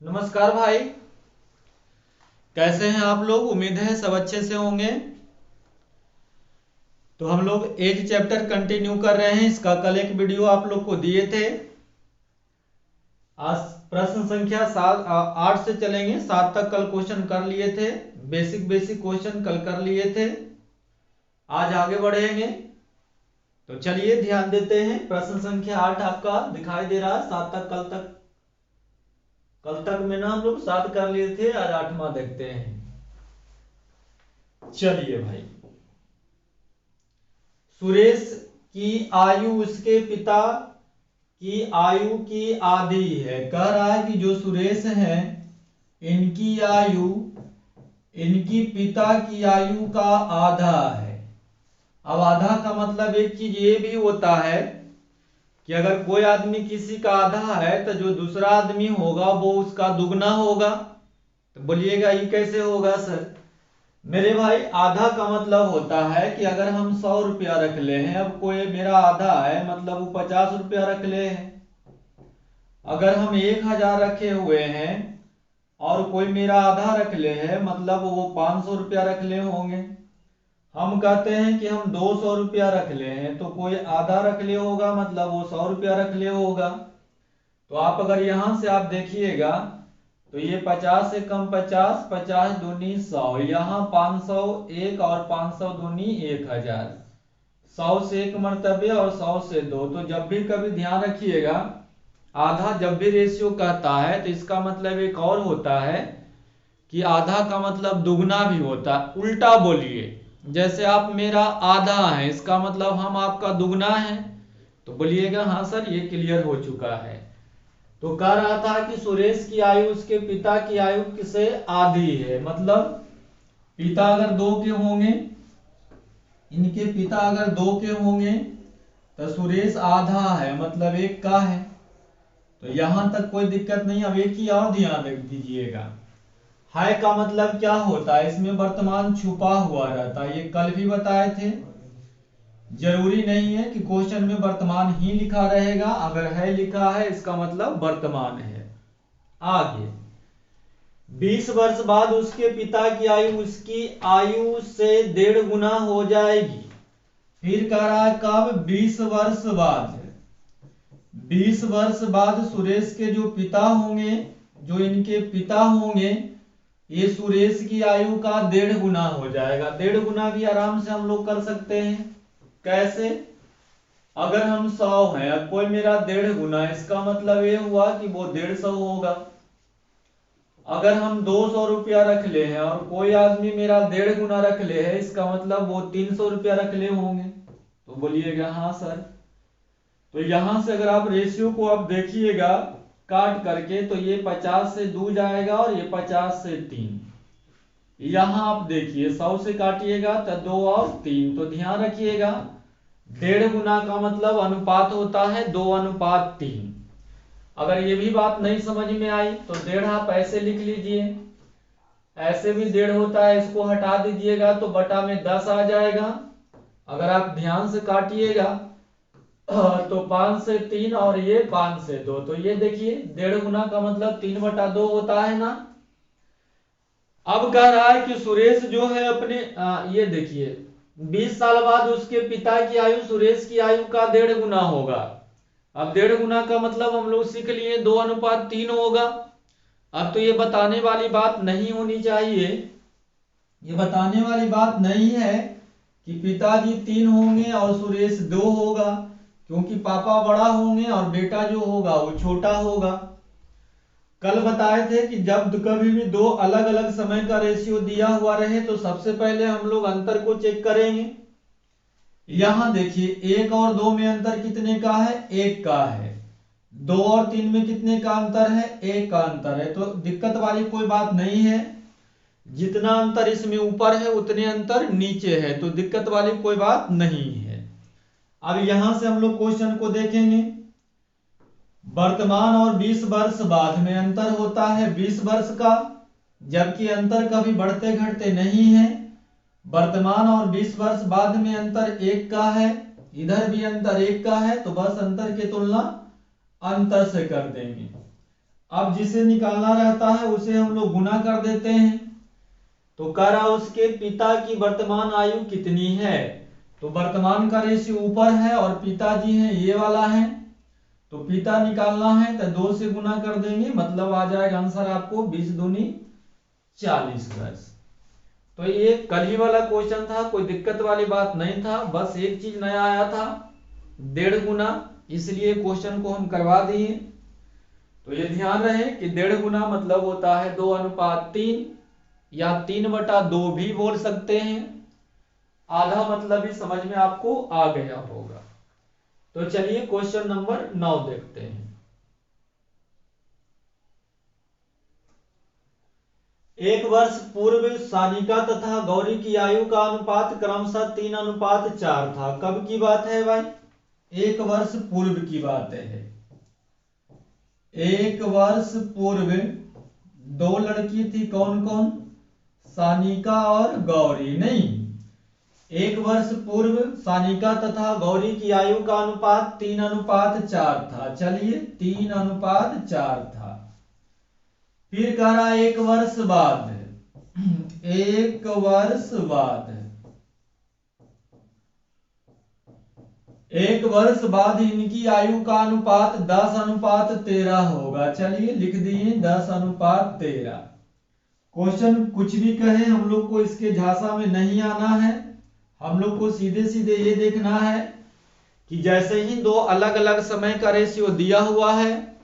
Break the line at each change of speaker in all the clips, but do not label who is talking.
नमस्कार भाई। कैसे हैं आप लोग? उम्मीद है सब अच्छे से होंगे। तो हम लोग एक चैप्टर कंटिन्यू कर रहे हैं। इसका कल एक वीडियो आप लोग को दिए थे। आज प्रश्न संख्या 8 से चलेंगे। 7 तक कल क्वेश्चन कर लिए थे। बेसिक बेसिक क्वेश्चन कल कर लिए थे। आज आगे बढ़ेंगे। तो चलिए ध्यान देते हैं। प्रश्न संख्या 8 आपका दिखाई दे रहा है। 7 तक कल तक में ना हम लोग 7 कर लिए थे। आज 8वां देखते हैं। चलिए भाई। सुरेश की आयु उसके पिता की आयु की आधी है। कह रहा है कि जो सुरेश है इनकी आयु इनकी पिता की आयु का आधा है। अब आधा का मतलब एक चीज ये भी होता है कि अगर कोई आदमी किसी का आधा है तो जो दूसरा आदमी होगा वो उसका दुगना होगा। तो बोलिएगा ये कैसे होगा सर? मेरे भाई आधा का मतलब होता है कि अगर हम 100 रुपया रख ले हैं, अब कोई मेरा आधा है मतलब वो 50 रुपया रख ले हैं। अगर हम 1000 रखे हुए हैं और कोई मेरा आधा रख ले है मतलब वो 500 रुपया रख ले होंगे। हम कहते हैं कि हम 200 रुपया रख ले हैं तो कोई आधा रख ले होगा मतलब वो 100 रुपया रख ले होगा। तो आप अगर यहां से आप देखिएगा तो ये 50 से कम 50, 50 दूनी 100, यहाँ 500 एक और 500 दूनी 1000, 100 से एक मर्तबे और 100 से दो। तो जब भी कभी ध्यान रखिएगा आधा जब भी रेशियो कहता है तो इसका मतलब एक और होता है कि आधा का मतलब दुगना भी होता है। उल्टा बोलिए, जैसे आप मेरा आधा है इसका मतलब हम आपका दुगना है। तो बोलिएगा हाँ सर ये क्लियर हो चुका है। तो कह रहा था कि सुरेश की आयु उसके पिता की आयु से आधी है। मतलब पिता अगर 2 के होंगे, इनके पिता अगर 2 के होंगे तो सुरेश आधा है मतलब 1 का है। तो यहां तक कोई दिक्कत नहीं। अब एक ही और ध्यान रख दीजिएगा, है का मतलब क्या होता है? इसमें वर्तमान छुपा हुआ रहता है। ये कल भी बताए थे। जरूरी नहीं है कि क्वेश्चन में वर्तमान ही लिखा रहेगा। अगर है लिखा है इसका मतलब वर्तमान है। आगे 20 वर्ष बाद उसके पिता की आयु उसकी आयु से 1.5 गुना हो जाएगी। फिर कह रहा है कब? 20 वर्ष बाद। 20 वर्ष बाद सुरेश के जो पिता होंगे, जो इनके पिता होंगे, ये सुरेश की आयु का 1.5 गुना हो जाएगा। 1.5 गुना भी आराम से हम लोग कर सकते हैं। कैसे? अगर हम 100 हैं, अब कोई मेरा 1.5 गुना, इसका मतलब ये हुआ कि वो 150 होगा। अगर हम 200 रुपया रख ले हैं और कोई आदमी मेरा 1.5 गुना रख ले है, इसका मतलब वो 300 रुपया रख ले होंगे। तो बोलिएगा हाँ सर। तो यहां से अगर आप रेशियो को आप देखिएगा काट करके तो ये 50 से 2 जाएगा और ये 50 से 3। यहां आप देखिए 100 से काटिएगा तो 2 और 3। तो ध्यान रखिएगा 1.5 गुना का मतलब अनुपात होता है 2:3। अगर ये भी बात नहीं समझ में आई तो 1.5 आप ऐसे लिख लीजिए। ऐसे भी 1.5 होता है, इसको हटा दीजिएगा तो बटा में 10 आ जाएगा। अगर आप ध्यान से काटिएगा तो 5 से 3 और ये 5 से 2। तो ये देखिए 1.5 गुना का मतलब 3/2 होता है ना। अब कह रहा है कि सुरेश जो है अपने ये देखिए 20 साल बाद उसके पिता की आयु सुरेश की आयु का 1.5 गुना होगा। अब 1.5 गुना का मतलब हम लोग सीख लिए 2:3 होगा। अब तो ये बताने वाली बात नहीं होनी चाहिए। ये बताने वाली बात नहीं है कि पिताजी 3 होंगे और सुरेश 2 होगा, क्योंकि पापा बड़ा होंगे और बेटा जो होगा वो छोटा होगा। कल बताए थे कि जब कभी भी 2 अलग अलग समय का रेशियो दिया हुआ रहे तो सबसे पहले हम लोग अंतर को चेक करेंगे। यहां देखिए 1 और 2 में अंतर कितने का है? 1 का है। 2 और 3 में कितने का अंतर है? 1 का अंतर है। तो दिक्कत वाली कोई बात नहीं है। जितना अंतर इसमें ऊपर है उतने अंतर नीचे है, तो दिक्कत वाली कोई बात नहीं है। अब यहां से हम लोग क्वेश्चन को देखेंगे। वर्तमान और 20 वर्ष बाद में अंतर होता है 20 वर्ष का, जबकि अंतर कभी बढ़ते घटते नहीं है। वर्तमान और 20 वर्ष बाद में अंतर 1 का है, इधर भी अंतर 1 का है। तो बस अंतर की तुलना अंतर से कर देंगे। अब जिसे निकालना रहता है उसे हम लोग गुना कर देते हैं। तो कह रहा उसके पिता की वर्तमान आयु कितनी है। तो वर्तमान का रेशियो ऊपर है और पिताजी हैं ये वाला है। तो पिता निकालना है तो 2 से गुना कर देंगे, मतलब आ जाएगा आंसर आपको 20 दूनी 40 वर्ष। तो ये कल ही वाला क्वेश्चन था, कोई दिक्कत वाली बात नहीं था, बस एक चीज नया आया था 1.5 गुना, इसलिए क्वेश्चन को हम करवा दिए। तो ये ध्यान रहे कि 1.5 गुना मतलब होता है 2:3 या 3/2 भी बोल सकते हैं। आधा मतलब भी समझ में आपको आ गया होगा। तो चलिए क्वेश्चन नंबर 9 देखते हैं। एक वर्ष पूर्व सानिका तथा गौरी की आयु का अनुपात क्रमशः 3:4 था। कब की बात है भाई? एक वर्ष पूर्व की बात है। एक वर्ष पूर्व 2 लड़की थी, कौन कौन? सानिका और गौरी। नहीं, एक वर्ष पूर्व सानिका तथा गौरी की आयु का अनुपात 3:4 था। चलिए 3:4 था। फिर कह रहा एक वर्ष बाद, एक वर्ष बाद, एक वर्ष बाद इनकी आयु का अनुपात 10:13 होगा। चलिए लिख दिए 10:13। क्वेश्चन कुछ भी कहे हम लोग को इसके झांसा में नहीं आना है। हम लोग को सीधे सीधे ये देखना है कि जैसे ही 2 अलग अलग समय का रेशियो दिया हुआ है,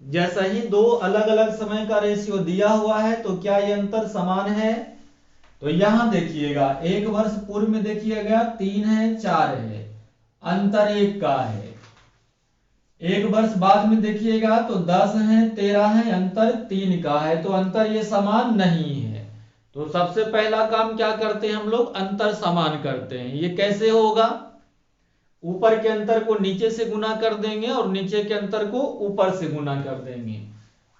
जैसा ही 2 अलग अलग समय का रेशियो दिया हुआ है तो क्या ये अंतर समान है? तो यहां देखिएगा एक वर्ष पूर्व में देखिएगा 3 है 4 है, अंतर 1 का है। एक वर्ष बाद में देखिएगा तो 10 है 13 है, अंतर 3 का है। तो अंतर ये समान नहीं है। तो सबसे पहला काम क्या करते हैं हम लोग? अंतर समान करते हैं। ये कैसे होगा? ऊपर के अंतर को नीचे से गुना कर देंगे और नीचे के अंतर को ऊपर से गुना कर देंगे।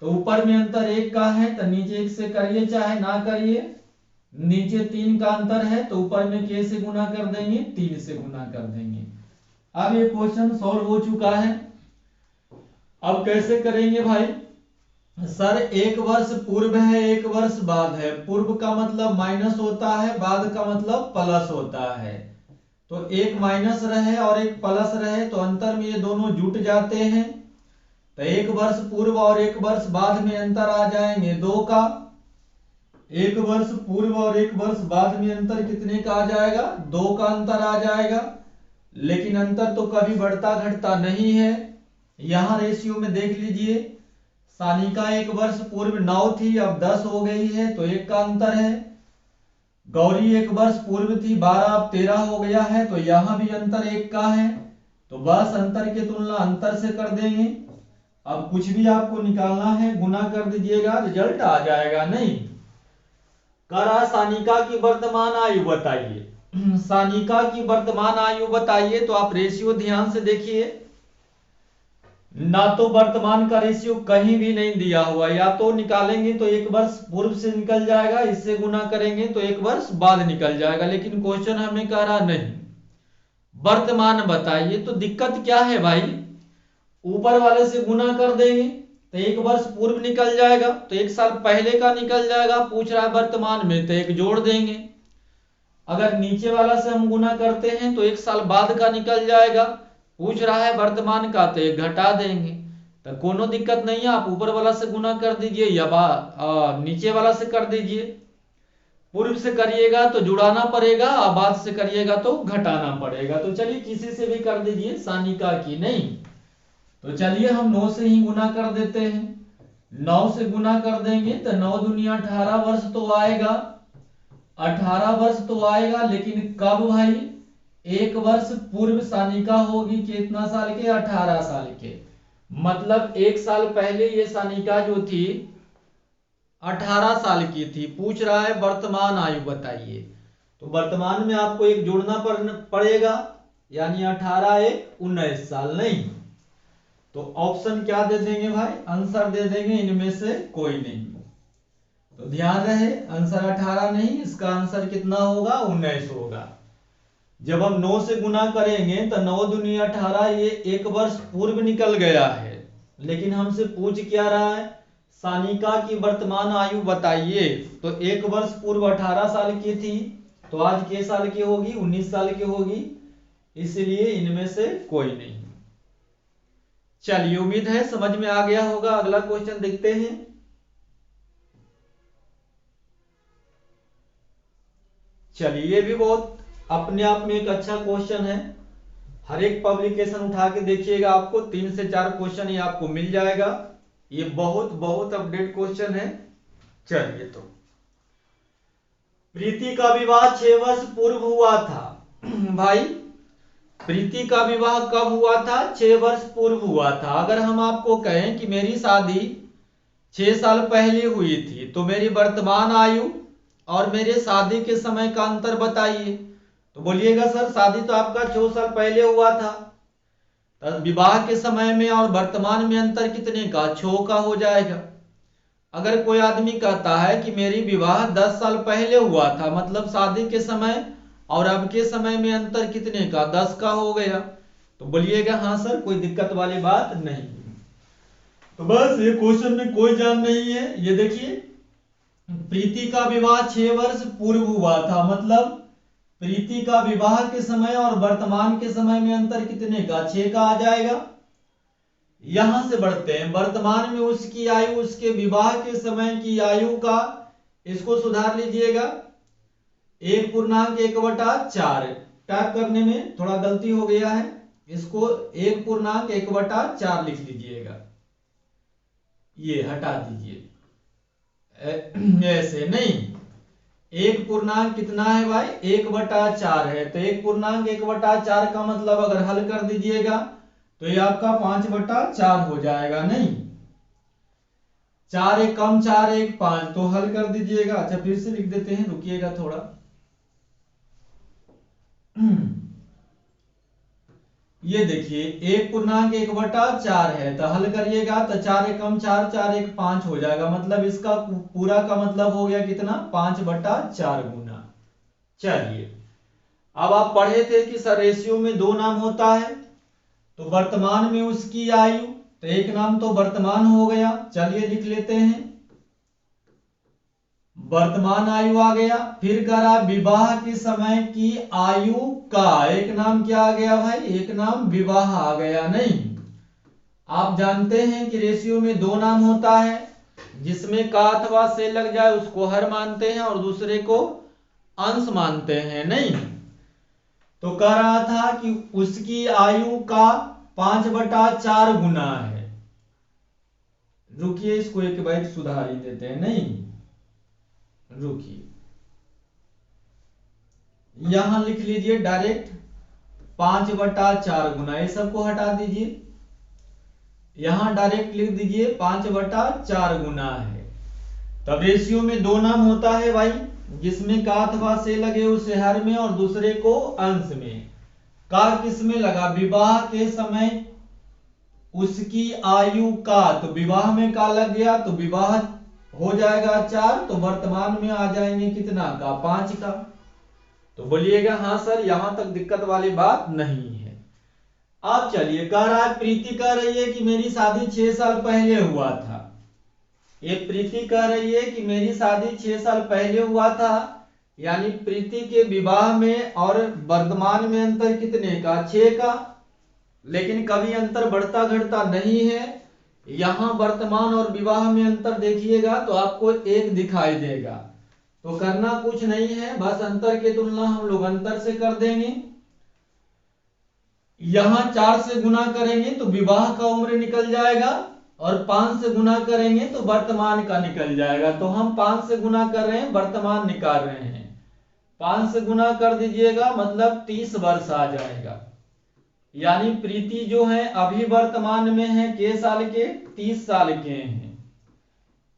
तो ऊपर में अंतर 1 का है तो नीचे 1 से करिए चाहे ना करिए। नीचे 3 का अंतर है तो ऊपर में के से गुना कर देंगे, 3 से गुना कर देंगे। अब ये क्वेश्चन सॉल्व हो चुका है। अब कैसे करेंगे भाई? सर एक वर्ष पूर्व है एक वर्ष बाद है। पूर्व का मतलब माइनस होता है, बाद का मतलब प्लस होता है। तो एक माइनस रहे और एक प्लस रहे तो अंतर में ये दोनों जुट जाते हैं। तो एक वर्ष पूर्व और एक वर्ष बाद में अंतर आ जाएंगे 2 का। एक वर्ष पूर्व और एक वर्ष बाद में अंतर कितने का आ जाएगा? 2 का अंतर आ जाएगा। लेकिन अंतर तो कभी बढ़ता घटता नहीं है। यहां रेशियो में देख लीजिए, सानिका एक वर्ष पूर्व 9 थी, अब 10 हो गई है तो 1 का अंतर है। गौरी एक वर्ष पूर्व थी 12, अब 13 हो गया है तो यहां भी अंतर 1 का है। तो बस अंतर की तुलना अंतर से कर देंगे। अब कुछ भी आपको निकालना है गुना कर दीजिएगा, रिजल्ट आ जाएगा। नहीं करा सानिका की वर्तमान आयु बताइए। सानिका की वर्तमान आयु बताइए। तो आप रेशियो ध्यान से देखिए, ना तो वर्तमान का रेशियो कहीं भी नहीं दिया हुआ। या तो निकालेंगे तो एक वर्ष पूर्व से निकल जाएगा, इससे गुना करेंगे तो एक वर्ष बाद निकल जाएगा। लेकिन क्वेश्चन हमें कह रहा नहीं वर्तमान बताइए। तो दिक्कत क्या है भाई? ऊपर वाले से गुना कर देंगे तो एक वर्ष पूर्व निकल जाएगा, तो 1 साल पहले का निकल जाएगा। पूछ रहा है वर्तमान में तो 1 जोड़ देंगे। अगर नीचे वाला से हम गुना करते हैं तो 1 साल बाद का निकल जाएगा। पूछ रहा है वर्तमान का तो 1 घटा देंगे। तो कोनो दिक्कत नहीं है, आप ऊपर वाला से गुना कर दीजिए या नीचे वाला से कर दीजिए। पूर्व से करिएगा तो जुड़ाना पड़ेगा और बाद से करिएगा तो घटाना पड़ेगा। तो चलिए किसी से भी कर दीजिए, सानिका की नहीं। तो चलिए हम 9 से ही गुना कर देते हैं। 9 से गुना कर देंगे तो 9 दूनी 18 वर्ष तो आएगा। 18 वर्ष तो आएगा, लेकिन कब भाई? एक वर्ष पूर्व सानिका होगी कितना साल के? 18 साल के। मतलब 1 साल पहले ये सानिका जो थी 18 साल की थी। पूछ रहा है वर्तमान आयु बताइए। तो वर्तमान में आपको 1 जोड़ना पड़ेगा, यानी 18 1 19 साल। नहीं तो ऑप्शन क्या दे देंगे भाई? आंसर दे देंगे इनमें से कोई नहीं। तो ध्यान रहे आंसर 18 नहीं, इसका आंसर कितना होगा? 19 होगा। जब हम 9 से गुना करेंगे तो 9 दूनी 18, ये 1 वर्ष पूर्व निकल गया है। लेकिन हमसे पूछ क्या रहा है? सानिका की वर्तमान आयु बताइए। तो 1 वर्ष पूर्व 18 साल की थी, तो आज कितने साल की होगी? 19 साल की होगी, इसलिए इनमें से कोई नहीं। चलिए, उम्मीद है समझ में आ गया होगा। अगला क्वेश्चन देखते हैं। चलिए, ये भी बहुत अपने आप में एक अच्छा क्वेश्चन है। हर एक पब्लिकेशन उठा के देखिएगा, आपको 3 से 4 क्वेश्चन ये आपको मिल जाएगा। ये बहुत बहुत अपडेट क्वेश्चन है। चलिए, तो प्रीति का विवाह 6 वर्ष पूर्व हुआ था। भाई, प्रीति का विवाह कब हुआ था? 6 वर्ष पूर्व हुआ था। अगर हम आपको कहें कि मेरी शादी 6 साल पहले हुई थी, तो मेरी वर्तमान आयु और मेरे शादी के समय का अंतर बताइए। तो बोलिएगा सर, शादी तो आपका 6 साल पहले हुआ था, तो विवाह के समय में और वर्तमान में अंतर कितने का? 6 का हो जाएगा। अगर कोई आदमी कहता है कि मेरी विवाह 10 साल पहले हुआ था, मतलब शादी के समय और अब के समय में अंतर कितने का? 10 का हो गया। तो बोलिएगा हाँ सर, कोई दिक्कत वाली बात नहीं। तो बस ये क्वेश्चन में कोई जान नहीं है। ये देखिए, प्रीति का विवाह 6 वर्ष पूर्व हुआ था, मतलब प्रीति का विवाह के समय और वर्तमान के समय में अंतर कितने का? 6 का आ जाएगा। यहां से बढ़ते हैं। वर्तमान में उसकी आयु उसके विवाह के समय की आयु का, इसको सुधार लीजिएगा। 1.1/4 टाइप करने में थोड़ा गलती हो गया है, इसको 1.1/4 लिख लीजिएगा। ये हटा दीजिए, ऐसे नहीं। 1 पूर्णांक कितना है भाई? 1/4 है। तो 1.1/4 का मतलब अगर हल कर दीजिएगा तो ये आपका 5/4 हो जाएगा। नहीं, 4 1 कम 4 1 5, तो हल कर दीजिएगा। अच्छा, फिर से लिख देते हैं, रुकिएगा थोड़ा। ये देखिए, 1.1/4 है, तो हल करिएगा तो 4 1 कम 4 4 1 5 हो जाएगा। मतलब इसका पूरा का मतलब हो गया कितना? 5/4 गुना। चलिए, अब आप पढ़े थे कि सर रेशियो में 2 नाम होता है, तो वर्तमान में उसकी आयु, तो एक नाम तो वर्तमान हो गया। चलिए लिख लेते हैं, वर्तमान आयु आ गया। फिर करा विवाह के समय की आयु का, एक नाम क्या आ गया भाई? एक नाम विवाह आ गया। नहीं, आप जानते हैं कि रेशियो में 2 नाम होता है, जिसमें का अथवा से लग जाए उसको हर मानते हैं और दूसरे को अंश मानते हैं। नहीं, तो कह रहा था कि उसकी आयु का 5/4 गुना है। रुकिए, इसको एक बार सुधार ही देते हैं। नहीं, रुकिए, यहां लिख लीजिए डायरेक्ट 5/4 गुना। ये सबको हटा दीजिए, यहां डायरेक्ट लिख दीजिए 5/4 गुना है। तब रेशियो में 2 नाम होता है भाई, जिसमें का अथवा से लगे उसे हर में और दूसरे को अंश में। का किस में लगा? विवाह के समय उसकी आयु का, तो विवाह में का लग गया तो विवाह हो जाएगा 4, तो वर्तमान में आ जाएंगे कितना का? 5 का। तो बोलिएगा हाँ सर, यहां तक दिक्कत वाली बात नहीं है। अब चलिए, कह रहा है, प्रीति कह रही है कि मेरी शादी 6 साल पहले हुआ था। ये प्रीति कह रही है कि मेरी शादी 6 साल पहले हुआ था, यानी प्रीति के विवाह में और वर्तमान में अंतर कितने का? 6 का। लेकिन कभी अंतर बढ़ता घटता नहीं है। यहां वर्तमान और विवाह में अंतर देखिएगा तो आपको 1 दिखाई देगा। तो करना कुछ नहीं है, बस अंतर की तुलना हम लोग अंतर से कर देंगे। यहां 4 से गुना करेंगे तो विवाह का उम्र निकल जाएगा, और 5 से गुना करेंगे तो वर्तमान का निकल जाएगा। तो हम 5 से गुना कर रहे हैं, वर्तमान निकाल रहे हैं। 5 से गुना कर दीजिएगा, मतलब 30 वर्ष आ जाएगा। यानी प्रीति जो है अभी वर्तमान में है के साल के? 30 साल के हैं।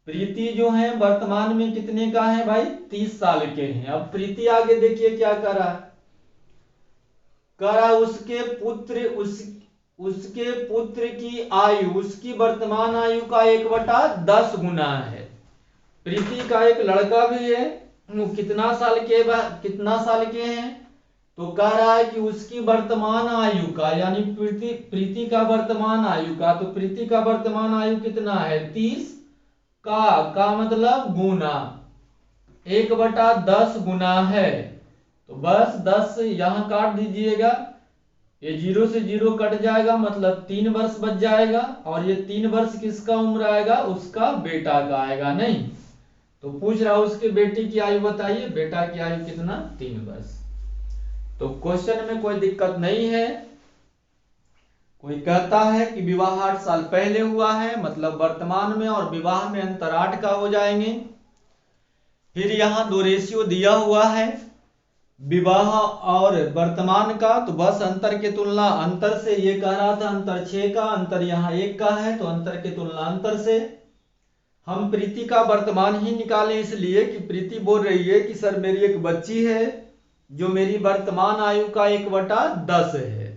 प्रीति जो है वर्तमान में कितने का है भाई? 30 साल के हैं। अब प्रीति आगे देखिए क्या करा, उसके पुत्र की आयु उसकी वर्तमान आयु का 1/10 गुना है। प्रीति का एक लड़का भी है, कितना साल के हैं? तो कह रहा है कि उसकी वर्तमान आयु का, यानी प्रीति का वर्तमान आयु का, तो प्रीति का वर्तमान आयु कितना है? 30, का मतलब गुना, 1/10 गुना है, तो बस 10 यहां काट दीजिएगा, ये 0 से 0 कट जाएगा, मतलब 3 वर्ष बच जाएगा, और ये 3 वर्ष किसका उम्र आएगा, उसका बेटा का आएगा। नहीं तो पूछ रहा उसके बेटे की आयु बताइए, बेटा की आयु कितना, 3 वर्ष। तो क्वेश्चन में कोई दिक्कत नहीं है। कोई कहता है कि विवाह 8 साल पहले हुआ है, मतलब वर्तमान में और विवाह में अंतर 8 का हो जाएंगे। फिर यहाँ दो रेशियो दिया हुआ है विवाह और वर्तमान का, तो बस अंतर की तुलना अंतर से, ये कह रहा था अंतर 6 का, अंतर यहाँ 1 का है, तो अंतर की तुलना अंतर से। हम प्रीति का वर्तमान ही निकालें, इसलिए कि प्रीति बोल रही है कि सर मेरी एक बच्ची है जो मेरी वर्तमान आयु का 1/10 है,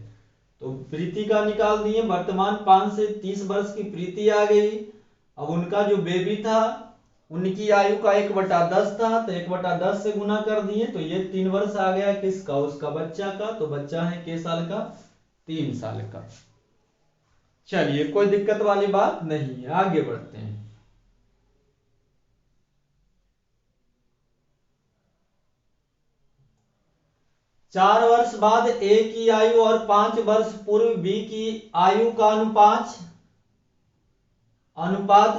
तो प्रीति का निकाल दिए, वर्तमान 5 से 30 वर्ष की प्रीति आ गई। अब उनका जो बेबी था उनकी आयु का 1/10 था, तो 1/10 से गुना कर दिए, तो ये 3 वर्ष आ गया किसका, उसका बच्चा का, तो बच्चा है के साल का, 3 साल का। चलिए कोई दिक्कत वाली बात नहीं है, आगे बढ़ते हैं। चार वर्ष बाद ए की आयु और 5 वर्ष पूर्व बी की आयु का अनुपात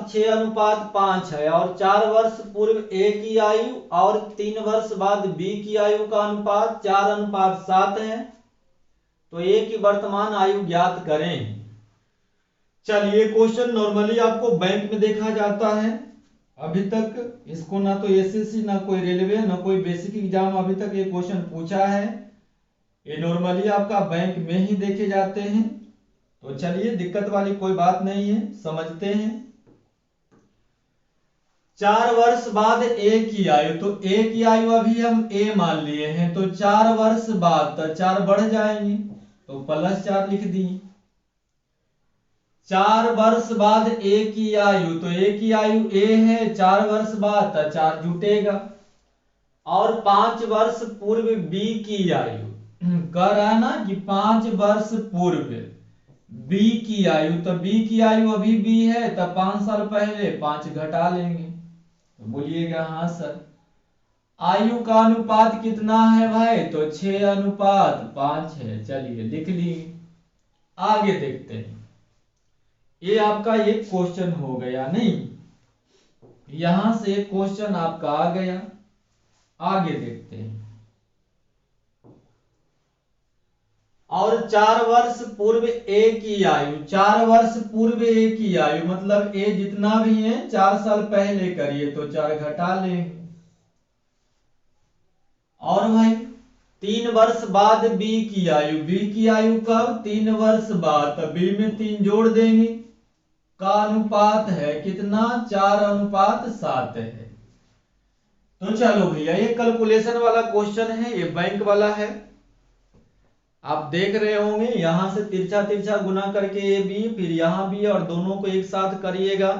6:5 है, और 4 वर्ष पूर्व ए की आयु और 3 वर्ष बाद बी की आयु का अनुपात 4:7 है, तो ए की वर्तमान आयु ज्ञात करें। चलिए क्वेश्चन नॉर्मली आपको बैंक में देखा जाता है, अभी तक इसको ना तो एसएससी, ना कोई रेलवे, ना कोई बेसिक एग्जाम अभी तक ये क्वेश्चन पूछा है, ये नॉर्मली आपका बैंक में ही देखे जाते हैं। तो चलिए दिक्कत वाली कोई बात नहीं है, समझते हैं। 4 वर्ष बाद ए की आयु, तो ए की आयु अभी हम ए मान लिए हैं, तो 4 वर्ष बाद तो 4 बढ़ जाएंगे, तो +4 लिख दिए। 4 वर्ष बाद ए की आयु, तो ए की आयु ए है, 4 वर्ष बाद तो 4 जुटेगा, और 5 वर्ष पूर्व बी की आयु, कह रहा है ना कि 5 वर्ष पूर्व बी की आयु, तो बी की आयु अभी बी है, तो 5 साल पहले 5 घटा लेंगे, तो बोलिएगा हाँ सर। आयु का अनुपात कितना है भाई, तो 6:5 है। चलिए लिख लिए, आगे देखते हैं। ये आपका एक क्वेश्चन हो गया, नहीं यहां से एक क्वेश्चन आपका आ गया, आगे देखते हैं। और 4 वर्ष पूर्व ए की आयु, 4 वर्ष पूर्व ए की आयु मतलब ए जितना भी है 4 साल पहले करिए, तो 4 घटा लेंगे। और भाई 3 वर्ष बाद बी की आयु, बी की आयु कब, 3 वर्ष बाद, तो बी में 3 जोड़ देंगे, का अनुपात है कितना, 4:7 है। तो चलो भैया ये कैलकुलेशन वाला क्वेश्चन है, ये बैंक वाला है, आप देख रहे होंगे, यहां से तिरछा तिरछा गुना करके ए बी, फिर यहां भी, और दोनों को एक साथ करिएगा,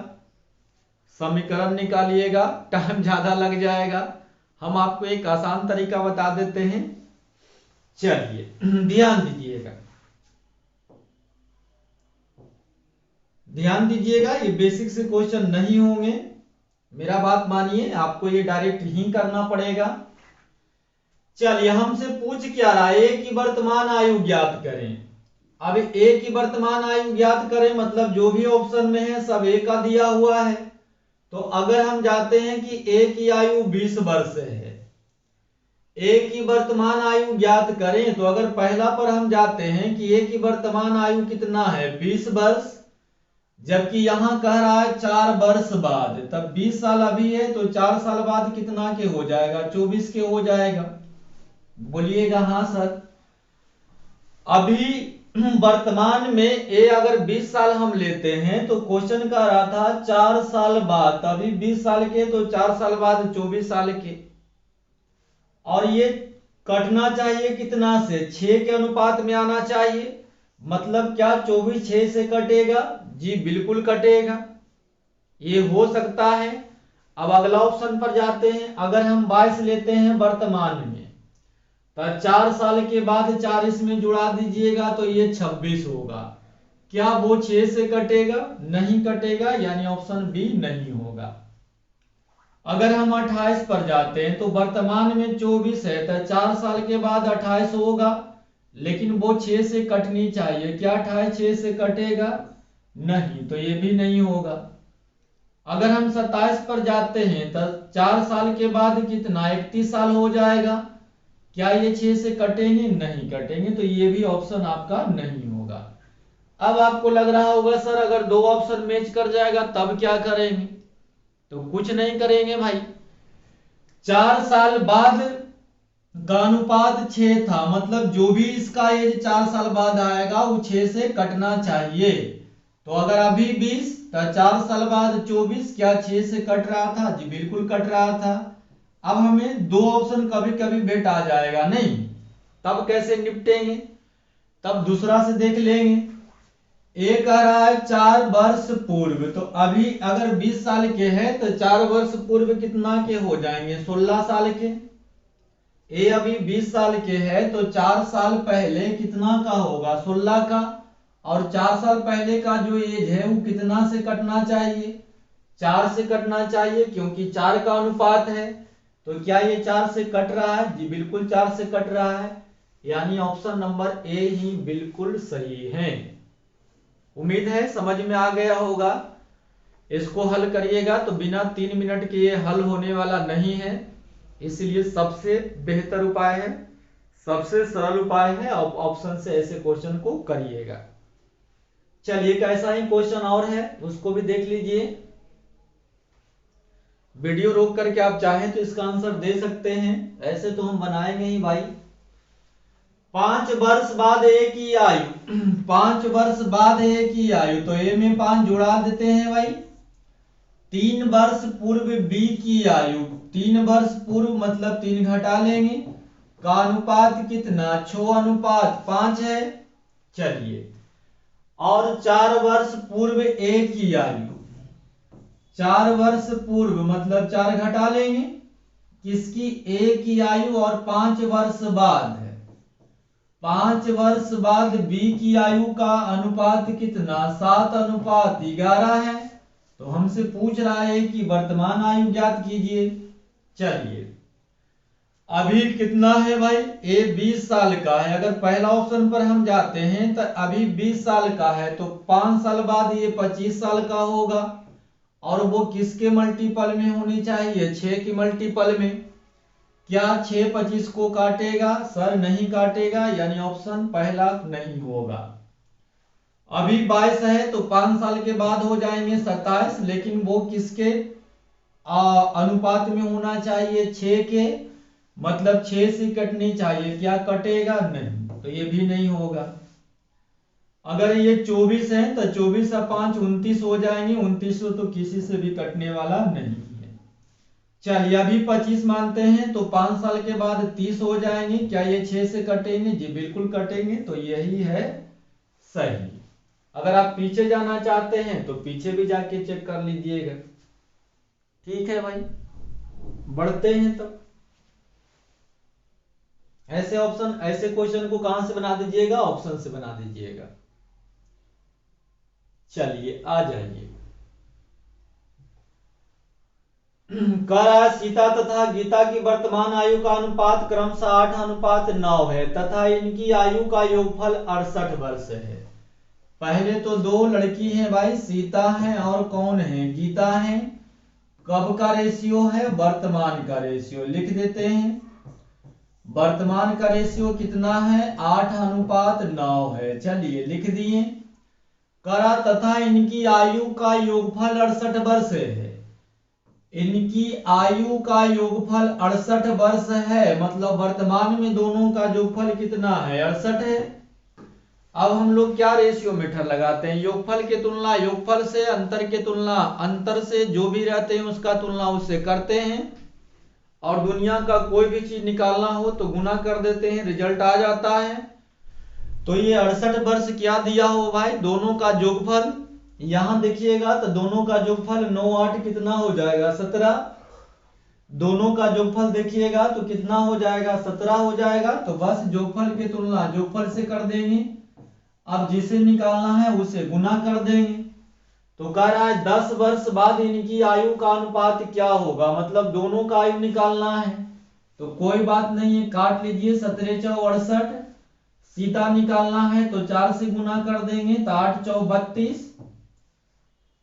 समीकरण निकालिएगा, टाइम ज्यादा लग जाएगा, हम आपको एक आसान तरीका बता देते हैं। चलिए ध्यान दीजिएगा, ध्यान दीजिएगा, ये बेसिक से क्वेश्चन नहीं होंगे, मेरा बात मानिए, आपको ये डायरेक्ट ही करना पड़ेगा। चलिए हमसे पूछ क्या रहा है, ए की वर्तमान आयु ज्ञात करें। अब ए की वर्तमान आयु ज्ञात करें मतलब जो भी ऑप्शन में है सब ए का दिया हुआ है, तो अगर हम जाते हैं कि ए की आयु 20 वर्ष है, ए की वर्तमान आयु ज्ञात करें, तो अगर पहला पर हम जाते हैं कि ए की वर्तमान आयु कितना है, 20 वर्ष, जबकि यहां कह रहा है 4 वर्ष बाद, तब 20 साल अभी है, तो 4 साल बाद कितना के हो जाएगा, 24 के हो जाएगा, बोलिएगा हाँ सर। अभी वर्तमान में ए अगर 20 साल हम लेते हैं, तो क्वेश्चन कह रहा था 4 साल बाद, अभी 20 साल के, तो 4 साल बाद 24 साल के, और ये कटना चाहिए कितना से, 6 के अनुपात में आना चाहिए, मतलब क्या 24 6 से कटेगा, जी बिल्कुल कटेगा, ये हो सकता है। अब अगला ऑप्शन पर जाते हैं, अगर हम 22 लेते हैं वर्तमान में, तो 4 साल के बाद 4 इसमें जुड़ा दीजिएगा, तो ये 26 होगा, क्या वो 6 से कटेगा? नहीं कटेगा, यानी ऑप्शन बी नहीं होगा। अगर हम 28 पर जाते हैं तो वर्तमान में 24 है, तो 4 साल के बाद 28 होगा, लेकिन वो 6 से कटनी चाहिए। क्या 28 6 से कटेगा? नहीं, तो ये भी नहीं होगा। अगर हम 27 पर जाते हैं तो 4 साल के बाद कितना 31 साल हो जाएगा। क्या ये 6 से कटेंगे? नहीं कटेंगे, तो ये भी ऑप्शन आपका नहीं होगा। अब आपको लग रहा होगा सर अगर दो ऑप्शन मैच कर जाएगा तब क्या करेंगे? तो कुछ नहीं करेंगे भाई। 4 साल बाद का अनुपात 6 था, मतलब जो भी इसका एज 4 साल बाद आएगा वो 6 से कटना चाहिए। तो अगर अभी 20 तो 4 साल बाद 24, क्या 6 से कट रहा था? जी बिल्कुल कट रहा था। अब हमें दो ऑप्शन कभी कभी भेट आ जाएगा नहीं, तब कैसे निपटेंगे? तब दूसरा से देख लेंगे। एक कह रहा है 4 वर्ष पूर्व, तो अभी अगर 20 साल के हैं तो 4 वर्ष पूर्व कितना के हो जाएंगे? 16 साल के। ए अभी 20 साल के है तो 4 साल पहले कितना का होगा? 16 का। और 4 साल पहले का जो एज है वो कितना से कटना चाहिए? 4 से कटना चाहिए, क्योंकि 4 का अनुपात है। तो क्या ये 4 से कट रहा है? जी बिल्कुल 4 से कट रहा है, यानी ऑप्शन नंबर ए ही बिल्कुल सही है। उम्मीद है समझ में आ गया होगा। इसको हल करिएगा तो बिना 3 मिनट के ये हल होने वाला नहीं है, इसलिए सबसे बेहतर उपाय है, सबसे सरल उपाय है ऑप्शन से ऐसे क्वेश्चन को करिएगा। चलिए एक ऐसा ही क्वेश्चन और है, उसको भी देख लीजिए। वीडियो रोक करके आप चाहें तो इसका आंसर दे सकते हैं, ऐसे तो हम बनाएंगे ही भाई। 5 वर्ष बाद ए की आयु 5 वर्ष बाद ए की आयु, तो ए में 5 जुड़ा देते हैं भाई। 3 वर्ष पूर्व बी की आयु, 3 वर्ष पूर्व मतलब 3 घटा लेंगे, का अनुपात कितना? 6:5 है। चलिए, और 4 वर्ष पूर्व ए की आयु, 4 वर्ष पूर्व मतलब 4 घटा लेंगे, किसकी? ए की आयु, और 5 वर्ष बाद है, 5 वर्ष बाद बी की आयु का अनुपात कितना? 7:11 है। तो हमसे पूछ रहा है कि वर्तमान आयु ज्ञात कीजिए। चलिए, अभी कितना है भाई? ए 20 साल का है। अगर पहला ऑप्शन पर हम जाते हैं तो अभी 20 साल का है, तो 5 साल बाद ये 25 साल का होगा, और वो किसके मल्टीपल में होनी चाहिए? 6 की मल्टीपल में। क्या 6 25 को काटेगा? सर नहीं काटेगा, यानी ऑप्शन पहला नहीं होगा। अभी 22 है तो 5 साल के बाद हो जाएंगे 27, लेकिन वो किसके अनुपात में होना चाहिए? 6 के, मतलब 6 से कटनी चाहिए। क्या कटेगा? नहीं, तो ये भी नहीं होगा। अगर ये 24 है तो 24 और 5 29 हो जाएंगे, 29 तो किसी से भी कटने वाला नहीं है। चलिए, अभी 25 मानते हैं तो 5 साल के बाद 30 हो जाएंगे। क्या ये 6 से कटेंगे? जी बिल्कुल कटेंगे, तो यही है सही। अगर आप पीछे जाना चाहते हैं तो पीछे भी जाके चेक कर लीजिएगा। ठीक है भाई, बढ़ते हैं तब। ऐसे ऑप्शन, ऐसे क्वेश्चन को कहां से बना दीजिएगा? ऑप्शन से बना दीजिएगा। चलिए आ जाइए। सीता तथा गीता की वर्तमान आयु का अनुपात क्रमशः 8:9 है तथा इनकी आयु का योगफल 68 वर्ष है। पहले तो दो लड़की हैं भाई, सीता है और कौन है? गीता है। कब का रेशियो है? वर्तमान का रेशियो। लिख देते हैं, वर्तमान का रेशियो कितना है? 8:9 है। चलिए लिख दिए। करा तथा इनकी आयु का योगफल 68 वर्ष है। इनकी आयु का योगफल 68 वर्ष है, मतलब वर्तमान में दोनों का योगफल कितना है? 68 है। अब हम लोग क्या रेशियो मीटर लगाते हैं? योगफल की तुलना योगफल से, अंतर की तुलना अंतर से, जो भी रहते हैं उसका तुलना उससे करते हैं, और दुनिया का कोई भी चीज निकालना हो तो गुना कर देते हैं, रिजल्ट आ जाता है। तो ये 68 वर्ष क्या दिया हो भाई? दोनों का योगफल, यहां देखिएगा तो दोनों का योगफल 9 8 कितना हो जाएगा? 17। दोनों का योगफल देखिएगा तो कितना हो जाएगा? 17 हो जाएगा। तो बस योगफल की तुलना योगफल से कर देंगे, अब जिसे निकालना है उसे गुना कर देंगे। तो कह रहा है 10 वर्ष बाद इनकी आयु का अनुपात क्या होगा, मतलब दोनों का आयु निकालना है। तो कोई बात नहीं है, काट लीजिए। 17 चौ 68, सीधा निकालना है तो 4 से गुना कर देंगे तो 8 चौ 32।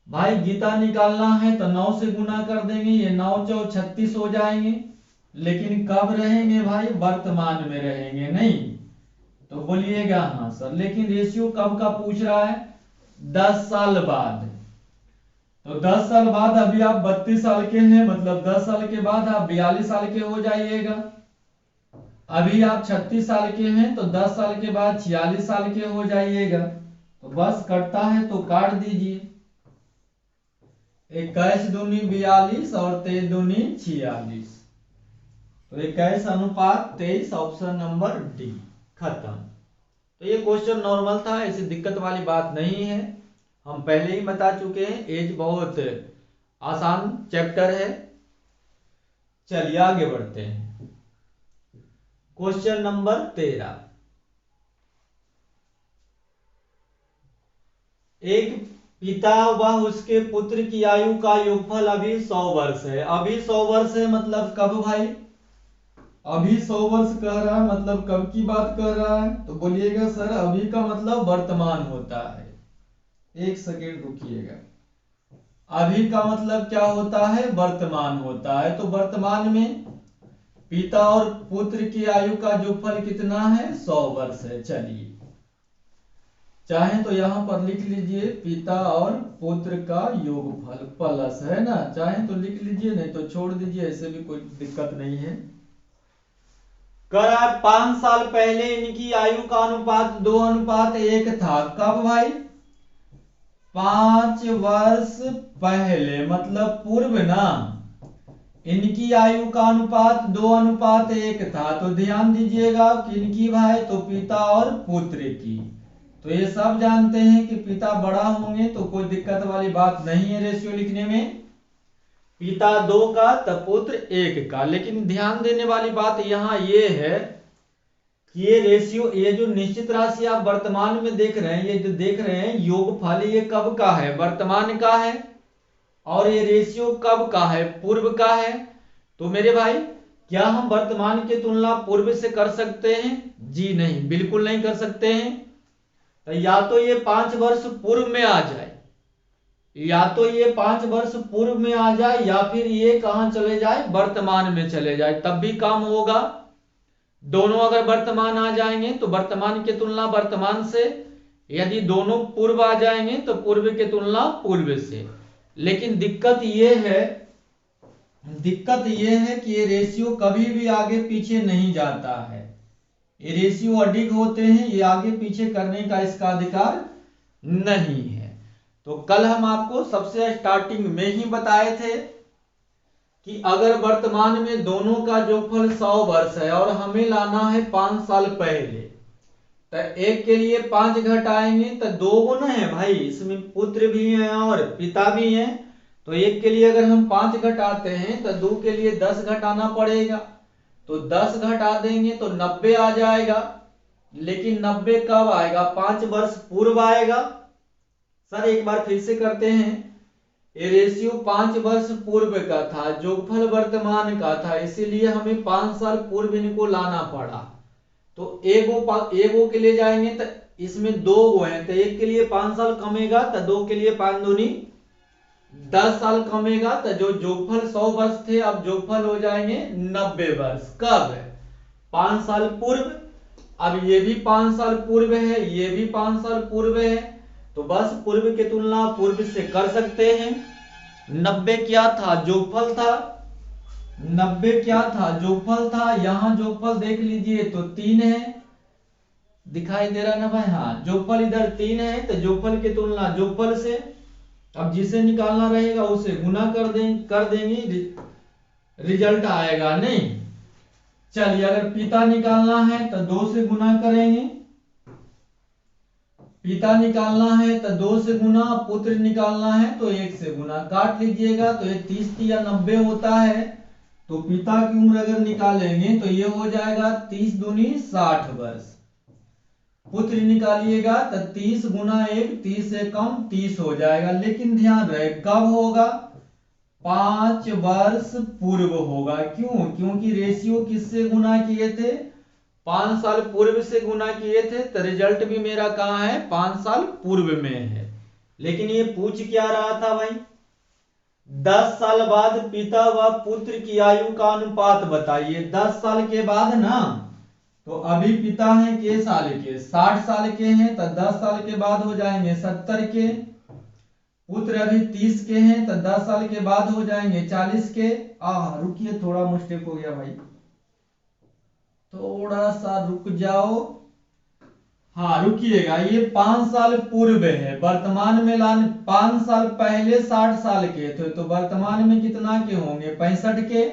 भाई गीता निकालना है तो 9 से गुना कर देंगे, ये 9 चौ 36 हो जाएंगे। लेकिन कब रहेंगे भाई, वर्तमान में रहेंगे नहीं। तो बोलिएगा हाँ सर, लेकिन रेशियो कब का पूछ रहा है, 10 साल बाद। तो 10 साल बाद अभी आप 32 साल के हैं, मतलब 10 साल के बाद आप 42 साल के हो जाइएगा। अभी आप 36 साल के हैं तो 10 साल के बाद 46 साल के हो जाइएगा। तो बस कटता है तो काट दीजिए। 21 दूनी 42 और 23 दूनी 46। तो 21 अनुपात 23, ऑप्शन नंबर डी, खत्म। तो ये क्वेश्चन नॉर्मल था, ऐसी दिक्कत वाली बात नहीं है, हम पहले ही बता चुके हैं। एज बहुत आसान चैप्टर है। चलिए आगे बढ़ते हैं। Question number 13। एक पिता व उसके पुत्र की आयु का योगफल अभी 100 वर्ष है। अभी 100 वर्ष है मतलब कब भाई, अभी 100 वर्ष कह रहा है मतलब कब की बात कर रहा है। तो बोलिएगा सर अभी का मतलब वर्तमान होता है। एक सेकेंड रुकिएगा, अभी का मतलब क्या होता है, वर्तमान होता है। तो वर्तमान में पिता और पुत्र की आयु का योगफल कितना है, 100 वर्ष है। चलिए चाहे तो यहां पर लिख लीजिए पिता और पुत्र का योगफल प्लस, है ना, चाहे तो लिख लीजिए नहीं तो छोड़ दीजिए, ऐसे भी कोई दिक्कत नहीं है। करा 5 साल पहले इनकी आयु का अनुपात 2:1 था। कब भाई, 5 वर्ष पहले मतलब पूर्व ना, इनकी आयु का अनुपात 2:1 था। तो ध्यान दीजिएगा कि इनकी भाई तो पिता और पुत्र की, तो ये सब जानते हैं कि पिता बड़ा होंगे तो कोई दिक्कत वाली बात नहीं है रेशियो लिखने में, पिता 2 का तो पुत्र 1 का। लेकिन ध्यान देने वाली बात यहाँ ये है कि ये रेशियो, ये जो निश्चित राशि आप वर्तमान में देख रहे हैं, ये जो देख रहे हैं योगफल, ये कब का है, वर्तमान का है। और ये रेशियो कब का है, पूर्व का है। तो मेरे भाई क्या हम वर्तमान की तुलना पूर्व से कर सकते हैं, जी नहीं, बिल्कुल नहीं कर सकते हैं। तो या तो ये 5 वर्ष पूर्व में आ जाए, या तो ये 5 वर्ष पूर्व में आ जाए, या फिर ये कहां चले जाए, वर्तमान में चले जाए, तब भी काम होगा। दोनों अगर वर्तमान आ जाएंगे तो वर्तमान की तुलना वर्तमान से, यदि दोनों पूर्व आ जाएंगे तो पूर्व की तुलना पूर्व से। लेकिन दिक्कत ये है कि ये रेशियो कभी भी आगे पीछे नहीं जाता है। ये रेशियो अधिक होते हैं, ये आगे पीछे करने का इसका अधिकार नहीं है। तो कल हम आपको सबसे स्टार्टिंग में ही बताए थे कि अगर वर्तमान में दोनों का योगफल 100 वर्ष है और हमें लाना है 5 साल पहले, तो एक के लिए 5 घटाएंगे तो 2 गुना है भाई, इसमें पुत्र भी है और पिता भी है। तो एक के लिए अगर हम 5 घटाते हैं तो 2 के लिए 10 घटाना पड़ेगा। तो 10 घटा देंगे तो 90 आ जाएगा। लेकिन 90 कब आएगा, 5 वर्ष पूर्व आएगा। सर एक बार फिर से करते हैं, ये रेशियो 5 वर्ष पूर्व का था, योगफल वर्तमान का था, इसीलिए हमें 5 साल पूर्व इनको लाना पड़ा। तो एगो के लिए जाएंगे तो इसमें 2 गो हैं, तो एक के लिए 5 साल कमेगा तो 2 के लिए 5 दूनी 10 साल कमेगा। तो जो योगफल 100 वर्ष थे अब योगफल हो जाएंगे 90 वर्ष। कब, 5 साल पूर्व। अब ये भी 5 साल पूर्व है, ये भी 5 साल पूर्व है, तो बस पूर्व की तुलना पूर्व से कर सकते हैं। 90 क्या था, योगफल था। 90 क्या था, योगफल था। यहां योगफल देख लीजिए तो 3 है, दिखाई दे रहा है ना भाई, हाँ योगफल इधर 3 है, तो योगफल की तुलना योगफल से। अब जिसे निकालना रहेगा उसे गुना कर देंगे, रिजल्ट आएगा नहीं। चलिए अगर पिता निकालना है तो 2 से गुना करेंगे, पिता निकालना है तो 2 से गुना, पुत्र निकालना है तो 1 से गुना। काट लीजिएगा तो ये 30 या 90 होता है। तो पिता की उम्र अगर निकालेंगे तो ये हो जाएगा 30 दूनी 60 वर्ष। पुत्र निकालिएगा तो 30 गुना 1, 30 से कम 30 हो जाएगा। लेकिन ध्यान रहे कब होगा, 5 वर्ष पूर्व होगा। क्यों? क्योंकि रेशियो किससे गुना किए थे, 5 साल पूर्व से गुना किए थे, तो रिजल्ट भी मेरा कहाँ है, 5 साल पूर्व में है। लेकिन ये पूछ क्या रहा था भाई, 10 साल बाद पिता व पुत्र की आयु का अनुपात बताइए। 10 साल के बाद ना, तो अभी पिता हैं के साल के, 60 साल के हैं, तो 10 साल के बाद हो जाएंगे 70 के। पुत्र अभी 30 के हैं, तो 10 साल के बाद हो जाएंगे 40 के। रुकिए, थोड़ा मिस्टेक हो गया भाई, थोड़ा सा रुक जाओ। हाँ रुकिएगा, ये 5 साल पूर्व है, वर्तमान में लाने 5 साल पहले 60 साल के थे, तो वर्तमान में कितना के होंगे, 65 के।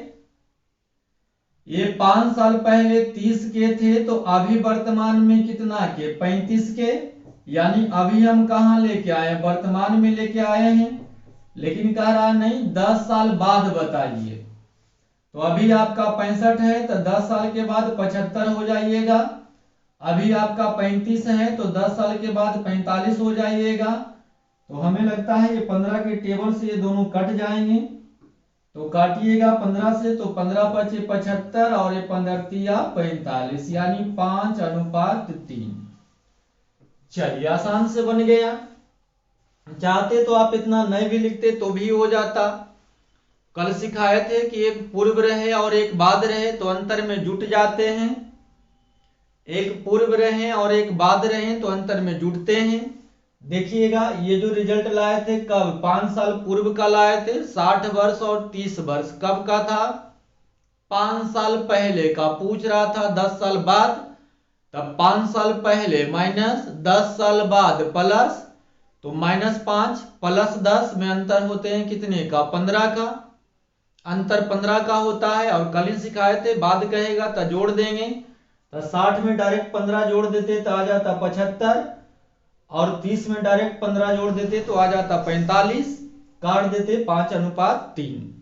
ये 5 साल पहले 30 के थे, तो अभी वर्तमान में कितना के, 35 के। यानी अभी हम कहाँ लेके आए, वर्तमान में लेके आए हैं। लेकिन कह रहा नहीं 10 साल बाद बताइए, तो अभी आपका 65 है, तो 10 साल के बाद 75 हो जाइएगा। अभी आपका 35 है, तो 10 साल के बाद 45 हो जाइएगा। तो हमें लगता है ये 15 के टेबल से ये दोनों कट जाएंगे, तो काटिएगा 15 से, तो 15 पचे 75 और ये 15 तिया 45, यानी 5:3। चलिए आसान से बन गया। चाहते तो आप इतना नहीं भी लिखते तो भी हो जाता। कल सिखाए थे कि एक पूर्व रहे और एक बाद रहे तो अंतर में जुट जाते हैं, एक पूर्व रहे और एक बाद रहे तो अंतर में जुड़ते हैं। देखिएगा ये जो रिजल्ट लाए थे कब, 5 साल पूर्व का लाए थे, 60 वर्ष और 30 वर्ष कब का था, 5 साल पहले का पूछ रहा था। 10 साल बाद, तब 5 साल पहले माइनस 10 साल बाद प्लस, तो -5 + 10 में अंतर होते हैं कितने का, 15 का। अंतर 15 का होता है। और कल ही सिखाए थे बाद कहेगा तो जोड़ देंगे, तो 60 में डायरेक्ट 15 जोड़ देते तो आ जाता 75, और 30 में डायरेक्ट 15 जोड़ देते तो आ जाता 45, काट देते 5:3।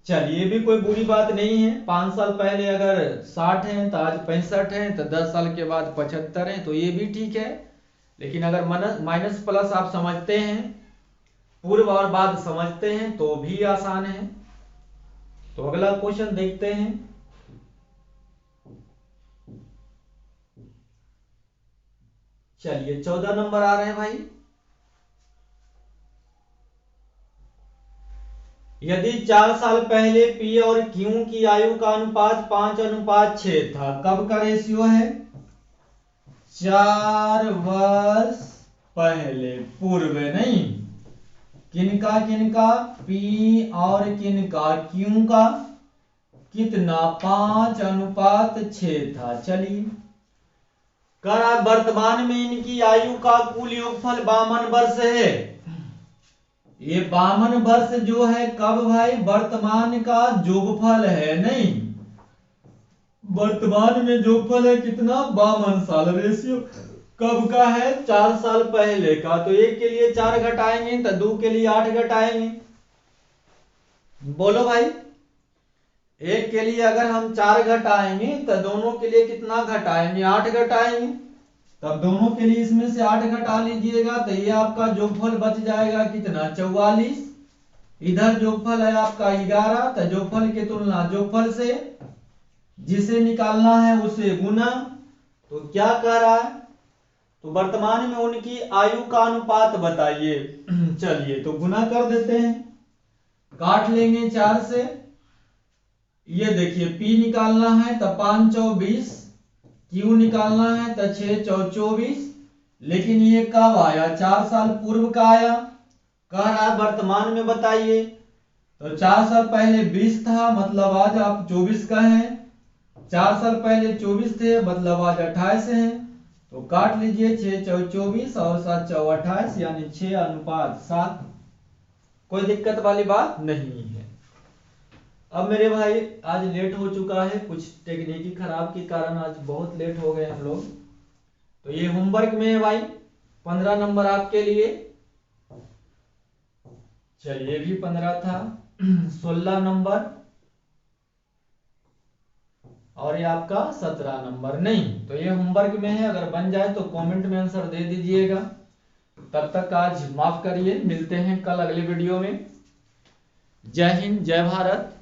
चलिए भी कोई बुरी बात नहीं है। 5 साल पहले अगर 60 है तो आज 65 है, तो 10 साल के बाद 75 है, तो ये भी ठीक है। लेकिन अगर माइनस प्लस आप समझते हैं, पूर्व और बाद समझते हैं, तो भी आसान है। तो अगला क्वेश्चन देखते हैं। चलिए 14 नंबर आ रहे हैं भाई। यदि 4 साल पहले P और Q की आयु का अनुपात 5:6 था, कब का रेशियो है, 4 वर्ष पहले, पूर्व नहीं, किनका किनका, P और किनका, Q का, कितना, 5:6 था। चलिए कर वर्तमान में इनकी आयु का कुल योगफल 52 वर्ष है। ये 52 वर्ष जो है कब भाई, वर्तमान का जोगफल है, नहीं, वर्तमान में जोगफल है कितना, 52 साल। रेशियो कब का है, 4 साल पहले का। तो 1 के लिए 4 घटाएंगे, तो 2 के लिए 8 घटाएंगे। बोलो भाई, 1 के लिए अगर हम 4 घटाएंगे तो दोनों के लिए कितना घटाएंगे, 8 घटाएंगे। तब दोनों के लिए इसमें से 8 घटा लीजिएगा, तो ये आपका जोगफल बच जाएगा कितना, 44। इधर जोगफल है आपका 11, तो जोगफल की तुलना जोगफल से, जिसे निकालना है उसे गुना। तो क्या कह रहा है, तो वर्तमान में उनकी आयु का अनुपात बताइए। चलिए तो गुना कर देते हैं, काट लेंगे 4 से। ये देखिए P निकालना है तो 5 चौ 20, Q निकालना है तो 6 चौ 24। लेकिन ये कब आया, 4 साल पूर्व का आया। कह रहा है वर्तमान में बताइए, तो 4 साल पहले 20 था, मतलब आज आप 24 का हैं। 4 साल पहले 24 थे, मतलब आज 28 हैं। तो काट लीजिए, 6 चौ 24 और 7 चौ 28, यानी 6:7। कोई दिक्कत वाली बात नहीं है। अब मेरे भाई आज लेट हो चुका है, कुछ टेक्निकी खराब के कारण आज बहुत लेट हो गए हम लोग। तो ये होमवर्क में है भाई, 15 नंबर आपके लिए। चलिए भी 15 था। 16 नंबर, और ये आपका 17 नंबर नहीं। तो ये होमवर्क में है, अगर बन जाए तो कमेंट में आंसर दे दीजिएगा। तब तक आज माफ करिए, मिलते हैं कल अगले वीडियो में। जय हिंद, जय भारत।